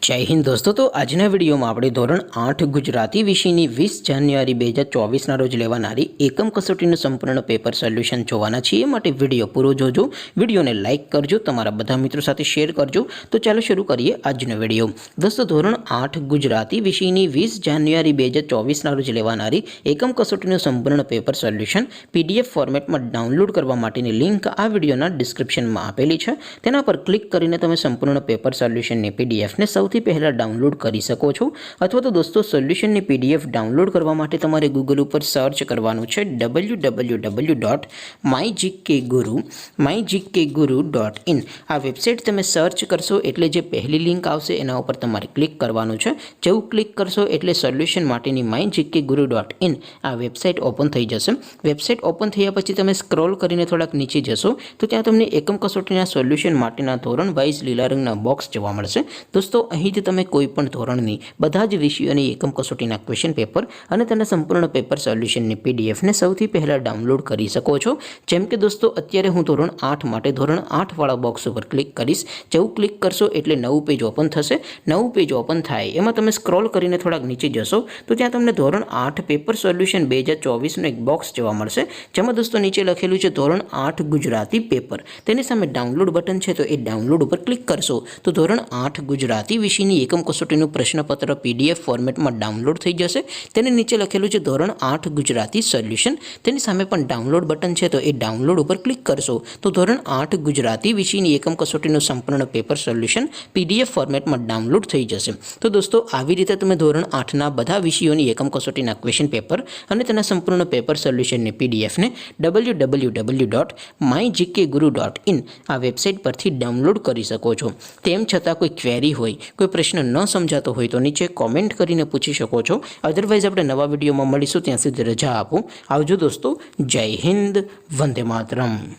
जय हिंद दोस्तों। तो આજના વિડીયોમાં આપણે ધોરણ 8 ગુજરાતી વિષયની 20 જાન્યુઆરી 2024ના રોજ લેવાનારી એકમ કસોટીનું સંપૂર્ણ પેપર સોલ્યુશન જોવાના છીએ। માટે વિડીયો પૂરો જોજો, વિડીયોને લાઇક કરજો, તમારા બધા મિત્રો સાથે શેર કરજો। તો ચાલો શરૂ કરીએ આજનો વિડીયો। દોસ્તો ધોરણ 8 ગુજરાતી વિષયની 20 જાન્યુઆરી 2024ના રોજ લેવાનારી એકમ કસોટીનું સંપૂર્ણ પેપર સોલ્યુશન પીડીએફ ફોર્મેટમાં ડાઉનલોડ કરવા માટેની લિંક આ વિડીયોના ડિસ્ક્રિપ્શનમાં આપેલી છે। તેના પર ક્લિક કરીને તમે સંપૂર્ણ પેપર સોલ્યુશનની પીડીએફને સૌથી પહેલા ડાઉનલોડ કરી શકો છો। અથવા તો દોસ્તો સોલ્યુશનની પીડીએફ ડાઉનલોડ કરવા માટે તમારે ગૂગલ ઉપર સર્ચ કરવાનું છે www.mygkguru.in। આ વેબસાઇટ તમે સર્ચ કરશો એટલે જે પહેલી લિંક આવશે એના ઉપર તમારે ક્લિક કરવાનું છે। જેવું ક્લિક કરશો એટલે સોલ્યુશન માટેની mygkguru.in આ વેબસાઇટ ઓપન થઈ જશે। વેબસાઇટ ઓપન થયા પછી તમે સ્ક્રોલ કરીને થોડાક નીચે જશો તો ત્યાં તમને એકમ કસોટીના સોલ્યુશન માટેના ધોરણ વાઇઝ લીલા રંગના બોક્સ જોવા મળશે। દોસ્તો અહીંથી તમે કોઈપણ ધોરણની બધા જ વિષયોની એકમ કસોટીના ક્વેશ્ચન પેપર અને તેના સંપૂર્ણ પેપર સોલ્યુશનની પીડીએફને સૌથી પહેલાં ડાઉનલોડ કરી શકો છો। જેમ કે દોસ્તો અત્યારે હું ધોરણ 8 માટે ધોરણ 8 વાળા બોક્સ ઉપર ક્લિક કરીશ। જેવું ક્લિક કરશો એટલે નવું પેજ ઓપન થશે। નવું પેજ ઓપન થાય એમાં તમે સ્ક્રોલ કરીને થોડાક નીચે જશો તો ત્યાં તમને ધોરણ 8 પેપર સોલ્યુશન 2024નું એક બોક્સ જોવા મળશે। જેમાં દોસ્તો નીચે લખેલું છે ધોરણ 8 ગુજરાતી પેપર। તેની સામે ડાઉનલોડ બટન છે તો એ ડાઉનલોડ ઉપર ક્લિક કરશો તો ધોરણ 8 ગુજરાતી વિષયની એકમ કસોટીનું પ્રશ્નપત્ર પીડીએફ ફોર્મેટમાં ડાઉનલોડ થઈ જશે। તેની નીચે લખેલું છે ધોરણ 8 ગુજરાતી સોલ્યુશન। તેની સામે પણ ડાઉનલોડ બટન છે તો એ ડાઉનલોડ ઉપર ક્લિક કરશો તો ધોરણ 8 ગુજરાતી વિષયની એકમ કસોટીનું સંપૂર્ણ પેપર સોલ્યુશન પીડીએફ ફોર્મેટમાં ડાઉનલોડ થઈ જશે। તો દોસ્તો આવી રીતે તમે ધોરણ 8ના બધા વિષયોની એકમ કસોટીના ક્વેશ્ચન પેપર અને તેના સંપૂર્ણ પેપર સોલ્યુશનની પીડીએફને www.mygkguru.in આ વેબસાઇટ પરથી ડાઉનલોડ કરી શકો છો। તેમ છતાં કોઈ ક્વેરી હોય, કોઈ પ્રશ્ન ન સમજાતો હોય તો નીચે કોમેન્ટ કરીને પૂછી શકો છો। અધરવાઇઝ આપણે નવા વિડીયોમાં મળીશું, ત્યાં સુધી રજા આપો। આવજો દોસ્તો। જય હિન્દ, વંદે માતરમ।